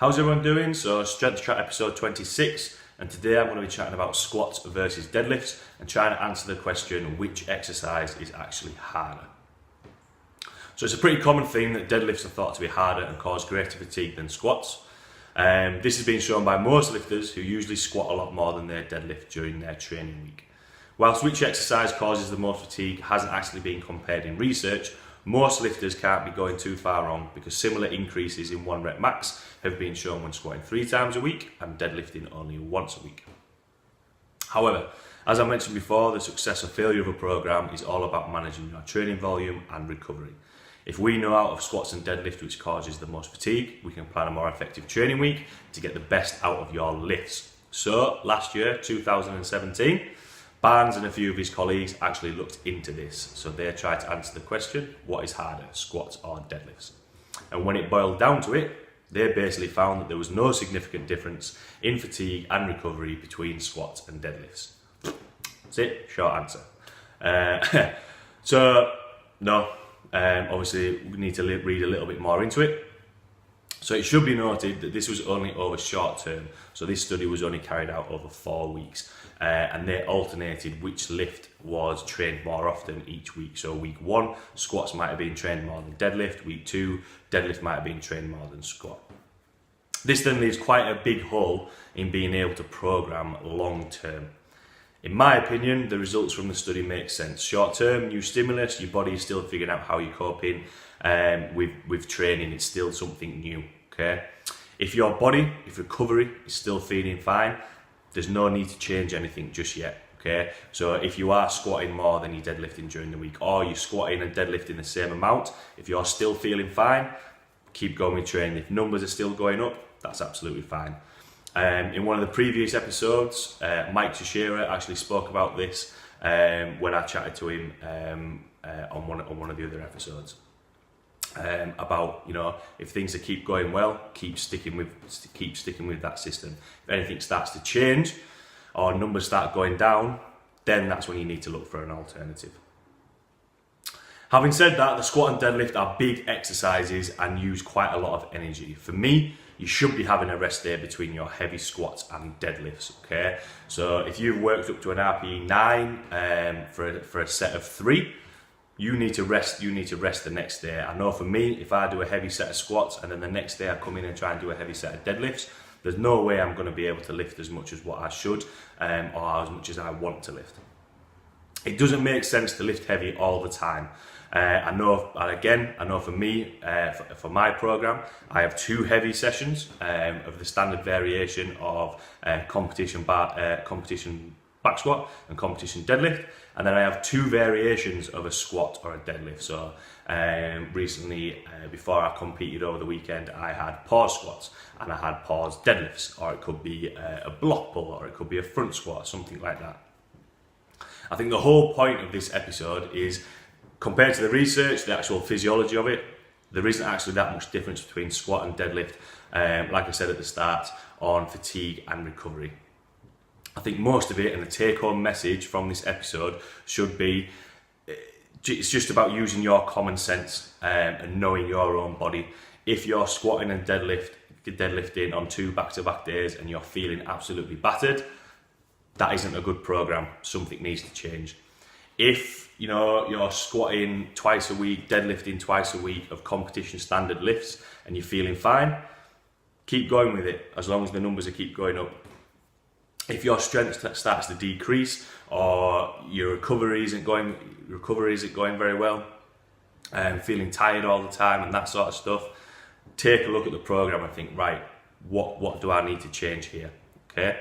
How's everyone doing? So Strength Chat episode 26, and today I'm going to be chatting about squats versus deadlifts and trying to answer the question, which exercise is actually harder? So it's a pretty common theme that deadlifts are thought to be harder and cause greater fatigue than squats. This has been shown by most lifters who usually squat a lot more than they deadlift during their training week. Whilst which exercise causes the most fatigue hasn't actually been compared in research, most lifters can't be going too far wrong because similar increases in 1 rep max have been shown when squatting 3 times a week and deadlifting only once a week. However, as I mentioned before, the success or failure of a program is all about managing your training volume and recovery. If we know out of squats and deadlift which causes the most fatigue, we can plan a more effective training week to get the best out of your lifts. So last year, 2017, Barnes and a few of his colleagues actually looked into this. So they tried to answer the question, what is harder, squats or deadlifts? And when it boiled down to it, they basically found that there was no significant difference in fatigue and recovery between squats and deadlifts. That's it, short answer. Obviously we need to read a little bit more into it. So it should be noted that this was only over short term. So this study was only carried out over 4 weeks. And they alternated which lift was trained more often each week. So week 1, squats might have been trained more than deadlift. Week 2, deadlift might have been trained more than squat. This then leaves quite a big hole in being able to program long term. In my opinion, the results from the study make sense. Short term, new stimulus, your body is still figuring out how you're coping with training. It's still something new, okay? If your body, if recovery is still feeling fine, there's no need to change anything just yet, okay? So if you are squatting more than you're deadlifting during the week, or you're squatting and deadlifting the same amount, if you're still feeling fine, keep going with training. If numbers are still going up, that's absolutely fine. In one of the previous episodes, Mike Teixeira actually spoke about this when I chatted to him on one of the other episodes. About, you know, if things keep going well, keep sticking with that system. If anything starts to change or numbers start going down, then that's when you need to look for an alternative. Having said that, the squat and deadlift are big exercises and use quite a lot of energy. For me, you should be having a rest day between your heavy squats and deadlifts, okay? So if you've worked up to an RPE 9 for a set of 3, you need to rest the next day. I know for me, if I do a heavy set of squats and then the next day I come in and try and do a heavy set of deadlifts, there's no way I'm going to be able to lift as much as what I should or as much as I want to lift. It doesn't make sense to lift heavy all the time. I know for me, for my program, I have 2 heavy sessions of the standard variation of competition back squat and competition deadlift, and then I have 2 variations of a squat or a deadlift. So recently, before I competed over the weekend, I had pause squats and I had pause deadlifts, or it could be a block pull, or it could be a front squat, something like that. I think the whole point of this episode is, compared to the research, the actual physiology of it, there isn't actually that much difference between squat and deadlift, like I said at the start, on fatigue and recovery. I think most of it, and the take-home message from this episode should be, it's just about using your common sense and knowing your own body. If you're squatting and deadlifting on 2 back-to-back days and you're feeling absolutely battered, that isn't a good program. Something needs to change. If you're squatting twice a week, deadlifting twice a week of competition standard lifts and you're feeling fine, keep going with it as long as the numbers keep going up. If your strength starts to decrease or your recovery isn't going very well, feeling tired all the time and that sort of stuff, take a look at the program and think, right, what do I need to change here? Okay.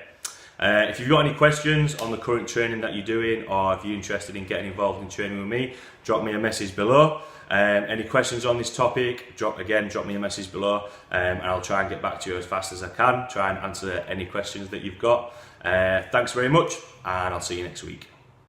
If you've got any questions on the current training that you're doing, or if you're interested in getting involved in training with me, drop me a message below. Any questions on this topic, drop me a message below, and I'll try and get back to you as fast as I can, try and answer any questions that you've got. Thanks very much, and I'll see you next week.